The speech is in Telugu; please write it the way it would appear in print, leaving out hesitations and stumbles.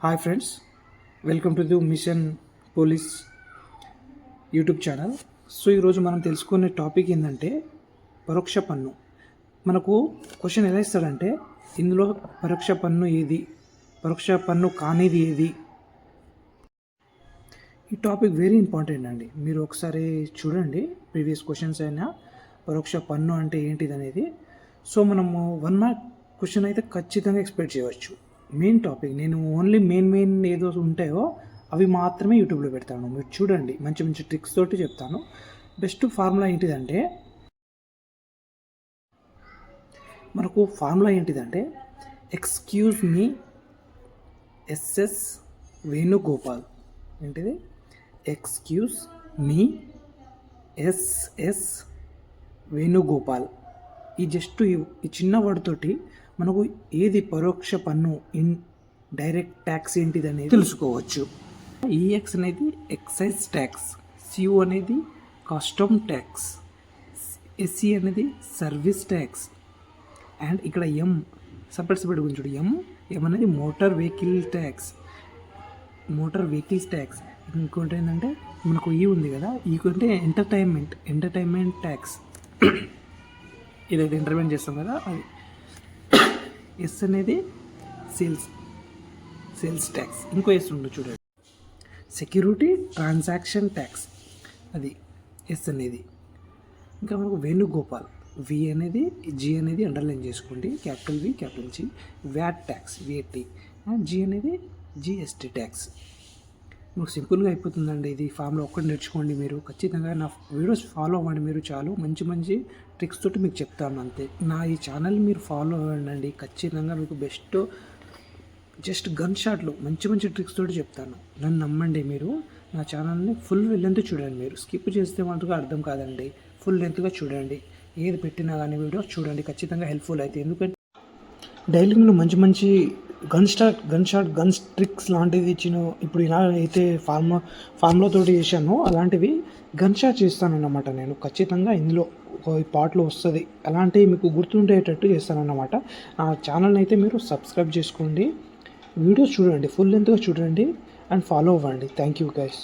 Hi friends, welcome to the mission police YouTube channel. So ఈరోజు మనం తెలుసుకునే టాపిక్ ఏంటంటే పరోక్ష పన్ను. మనకు క్వశ్చన్ ఎలా ఇస్తాడంటే ఇందులో పరోక్ష పన్ను ఏది, పరోక్ష పన్ను కానిది ఏది. ఈ టాపిక్ వెరీ ఇంపార్టెంట్ అండి. మీరు ఒకసారి చూడండి ప్రీవియస్ క్వశ్చన్స్ అయినా పరోక్ష పన్ను అంటే ఏంటిది అనేది. సో మనము 1 మార్క్ క్వశ్చన్ అయితే ఖచ్చితంగా ఎక్స్పెక్ట్ చేయవచ్చు. మెయిన్ టాపిక్ నేను ఓన్లీ మెయిన్ ఏదో ఉంటాయో అవి మాత్రమే యూట్యూబ్లో పెడతాను. మీరు చూడండి, మంచి మంచి ట్రిక్స్ తోటి చెప్తాను. బెస్ట్ ఫార్ములా ఏంటిదంటే మనకు ఫార్ములా ఏంటిదంటే ఎక్స్క్యూజ్ మీ ఎస్ఎస్ వేణుగోపాల్. ఏంటిది? Excuse me SS Venugopal. ఈ జస్ట్ ఈ చిన్న వర్డ్ తోటి మనకు ఏది పరోక్ష పన్ను, ఇన్ డైరెక్ట్ ట్యాక్స్ ఏంటిది అనేది తెలుసుకోవచ్చు. ఈఎక్స్ అనేది ఎక్సైజ్ ట్యాక్స్, సియు అనేది కస్టమ్ ట్యాక్స్, ఎస్సి అనేది సర్వీస్ ట్యాక్స్, అండ్ ఇక్కడ ఎం సపరేట్ గురించి చూడు. ఎం అనేది motor vehicle tax, motor vehicles tax. ఇంకోటి ఏంటంటే మనకు ఈ ఉంది కదా, ఈ అంటే ఎంటర్టైన్మెంట్ ట్యాక్స్. ఏదైతే ఇంటర్వ్యూన్ చేస్తాం కదా అది. ఎస్ అనేది సేల్స్ ట్యాక్స్. ఇంకో ఎస్ ఉంది చూడండి, సెక్యూరిటీ ట్రాన్సాక్షన్ ట్యాక్స్, అది ఎస్ అనేది. ఇంకా మనకు వేణుగోపాల్, వి అనేది జి అనేది అండర్లైన్ చేసుకోండి, capital V capital G. VAT tax, V A T. And G అనేది జిఎస్టీ ట్యాక్స్. మీకు సింపుల్గా అయిపోతుందండి. ఇది ఫామ్లో ఒక్కటి నేర్చుకోండి. మీరు ఖచ్చితంగా నా వీడియోస్ ఫాలో అవ్వండి. మీరు చాలా మంచి ట్రిక్స్ తోటి మీకు చెప్తాను అంతే. నా ఈ ఛానల్ మీరు ఫాలో అవ్వండి. ఖచ్చితంగా మీకు బెస్ట్ జస్ట్ గన్ షాట్లు మంచి ట్రిక్స్ తోటి చెప్తాను. నన్ను నమ్మండి. మీరు నా ఛానల్ని ఫుల్ లెంత్ చూడండి. మీరు స్కిప్ చేస్తే మటుకు అర్థం కాదండి. ఫుల్ లెంత్గా చూడండి. ఏది పెట్టినా కానీ వీడియో చూడండి, ఖచ్చితంగా హెల్ప్ఫుల్ అయితే. ఎందుకంటే డైలీ మీరు మంచి గన్ ట్రిక్స్ లాంటివి ఇచ్చిన ఇప్పుడు ఇలా అయితే ఫార్ములా తోటి చేశాను, అలాంటివి గన్ షాట్ చేస్తానన్నమాట. నేను ఖచ్చితంగా ఇందులో ఒక పార్ట్లో వస్తుంది, అలాంటివి మీకు గుర్తుండేటట్టు చేస్తానన్నమాట. నా ఛానల్ని అయితే మీరు సబ్స్క్రైబ్ చేసుకోండి, వీడియోస్ చూడండి, ఫుల్ లెంత్గా చూడండి అండ్ ఫాలో అవ్వండి. Thank you guys.